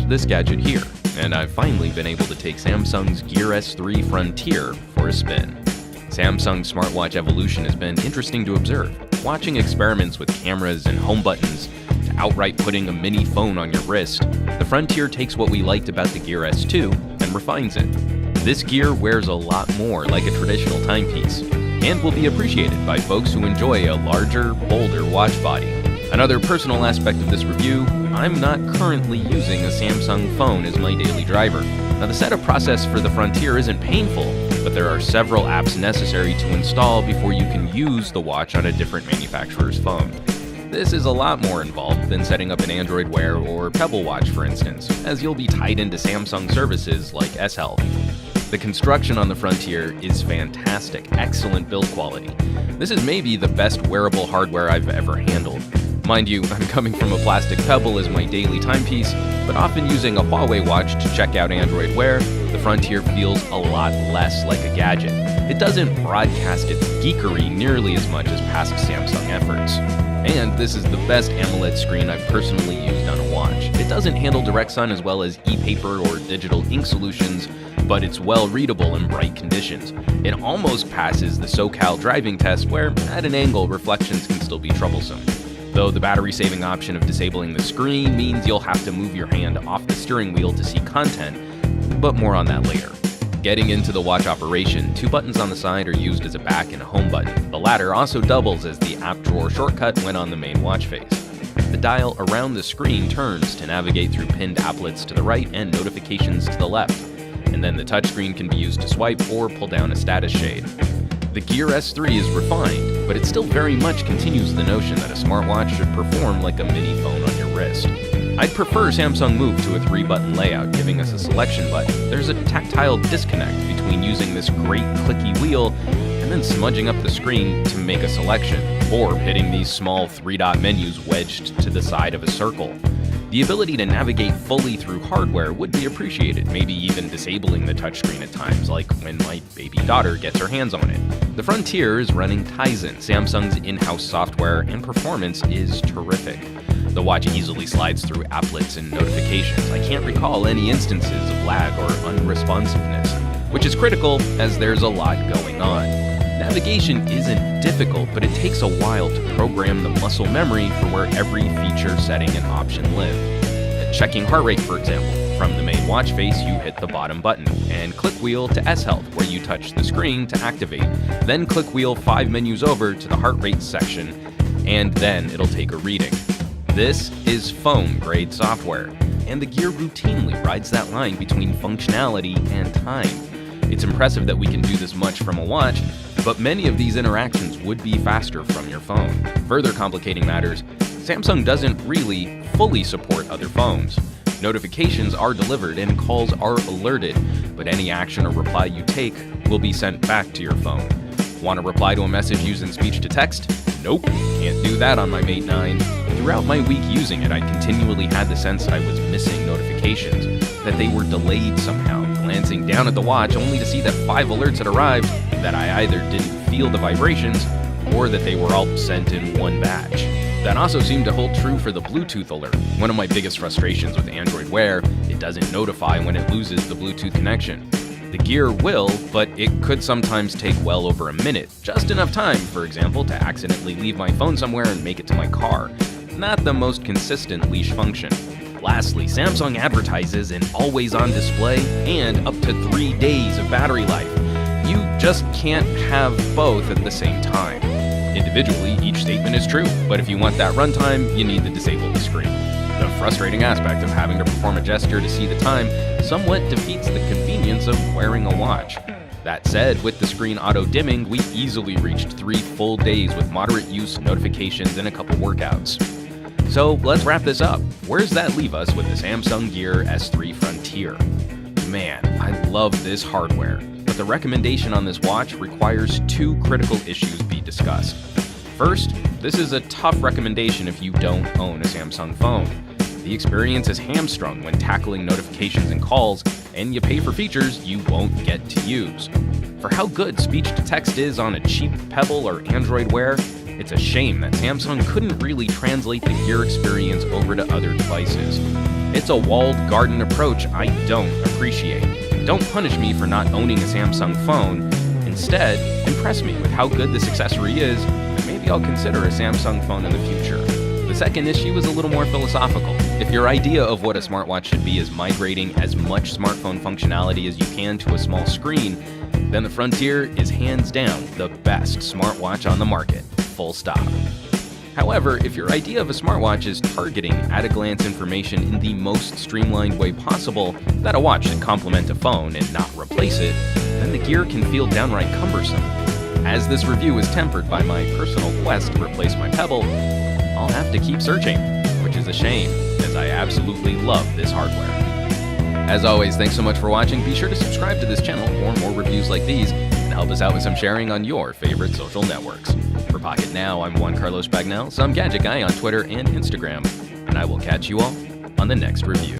this gadget here, and I've finally been able to take Samsung's Gear S3 Frontier for a spin. Samsung's smartwatch evolution has been interesting to observe. Watching experiments with cameras and home buttons to outright putting a mini phone on your wrist, the Frontier takes what we liked about the Gear S2 and refines it. This gear wears a lot more like a traditional timepiece, and will be appreciated by folks who enjoy a larger, bolder watch body. Another personal aspect of this review, I'm not currently using a Samsung phone as my daily driver. Now, the setup process for the Frontier isn't painful, but there are several apps necessary to install before you can use the watch on a different manufacturer's phone. This is a lot more involved than setting up an Android Wear or Pebble Watch, for instance, as you'll be tied into Samsung services like S-Health. The construction on the Frontier is fantastic, excellent build quality. This is maybe the best wearable hardware I've ever handled. Mind you, I'm coming from a plastic Pebble as my daily timepiece, but often using a Huawei watch to check out Android Wear, the Frontier feels a lot less like a gadget. It doesn't broadcast its geekery nearly as much as past Samsung efforts. And this is the best AMOLED screen I've personally used on a watch. It doesn't handle direct sun as well as e-paper or digital ink solutions, but it's well readable in bright conditions. It almost passes the SoCal driving test where, at an angle, reflections can still be troublesome. Though the battery-saving option of disabling the screen means you'll have to move your hand off the steering wheel to see content, but more on that later. Getting into the watch operation, 2 buttons on the side are used as a back and a home button. The latter also doubles as the app drawer shortcut when on the main watch face. The dial around the screen turns to navigate through pinned applets to the right and notifications to the left, and then the touchscreen can be used to swipe or pull down a status shade. The Gear S3 is refined, but it still very much continues the notion that a smartwatch should perform like a mini phone on your wrist. I'd prefer Samsung move to a 3-button layout, giving us a selection button. There's a tactile disconnect between using this great clicky wheel and then smudging up the screen to make a selection, or hitting these small 3-dot menus wedged to the side of a circle. The ability to navigate fully through hardware would be appreciated, maybe even disabling the touchscreen at times, like when my baby daughter gets her hands on it. The Frontier is running Tizen, Samsung's in-house software, and performance is terrific. The watch easily slides through applets and notifications. I can't recall any instances of lag or unresponsiveness, which is critical as there's a lot going on. Navigation isn't difficult, but it takes a while to program the muscle memory for where every feature, setting, and option live. Checking heart rate, for example. From the main watch face, you hit the bottom button, and click wheel to S-Health, where you touch the screen to activate. Then click wheel 5 menus over to the heart rate section, and then it'll take a reading. This is phone-grade software, and the Gear routinely rides that line between functionality and time. It's impressive that we can do this much from a watch, but many of these interactions would be faster from your phone. Further complicating matters, Samsung doesn't really fully support other phones. Notifications are delivered and calls are alerted, but any action or reply you take will be sent back to your phone. Want to reply to a message using speech to text? Nope, can't do that on my Mate 9. Throughout my week using it, I continually had the sense I was missing notifications, that they were delayed somehow, glancing down at the watch only to see that 5 alerts had arrived, that I either didn't feel the vibrations, or that they were all sent in one batch. That also seemed to hold true for the Bluetooth alert. One of my biggest frustrations with Android Wear, it doesn't notify when it loses the Bluetooth connection. The Gear will, but it could sometimes take well over a minute, just enough time, for example, to accidentally leave my phone somewhere and make it to my car. Not the most consistent leash function. Lastly, Samsung advertises an always-on display and up to 3 days of battery life. You just can't have both at the same time. Individually, each statement is true, but if you want that runtime, you need to disable the screen. The frustrating aspect of having to perform a gesture to see the time somewhat defeats the convenience of wearing a watch. That said, with the screen auto-dimming, we easily reached 3 full days with moderate use, notifications, and a couple workouts. So let's wrap this up. Where does that leave us with the Samsung Gear S3 Frontier? Man, I love this hardware, but the recommendation on this watch requires 2 critical issues be discussed. First, this is a tough recommendation if you don't own a Samsung phone. The experience is hamstrung when tackling notifications and calls, and you pay for features you won't get to use. For how good speech-to-text is on a cheap Pebble or Android Wear, it's a shame that Samsung couldn't really translate the Gear experience over to other devices. It's a walled garden approach I don't appreciate. Don't punish me for not owning a Samsung phone. Instead, impress me with how good this accessory is, and maybe I'll consider a Samsung phone in the future. The second issue is a little more philosophical. If your idea of what a smartwatch should be is migrating as much smartphone functionality as you can to a small screen, then the Frontier is hands down the best smartwatch on the market, full stop. However, if your idea of a smartwatch is targeting at-a-glance information in the most streamlined way possible, that a watch should complement a phone and not replace it, then the Gear can feel downright cumbersome. As this review is tempered by my personal quest to replace my Pebble, I'll have to keep searching, which is a shame, as I absolutely love this hardware. As always, thanks so much for watching. Be sure to subscribe to this channel for more reviews like these, and help us out with some sharing on your favorite social networks. For Pocket Now, I'm Juan Carlos Bagnell, some gadget guy on Twitter and Instagram, and I will catch you all on the next review.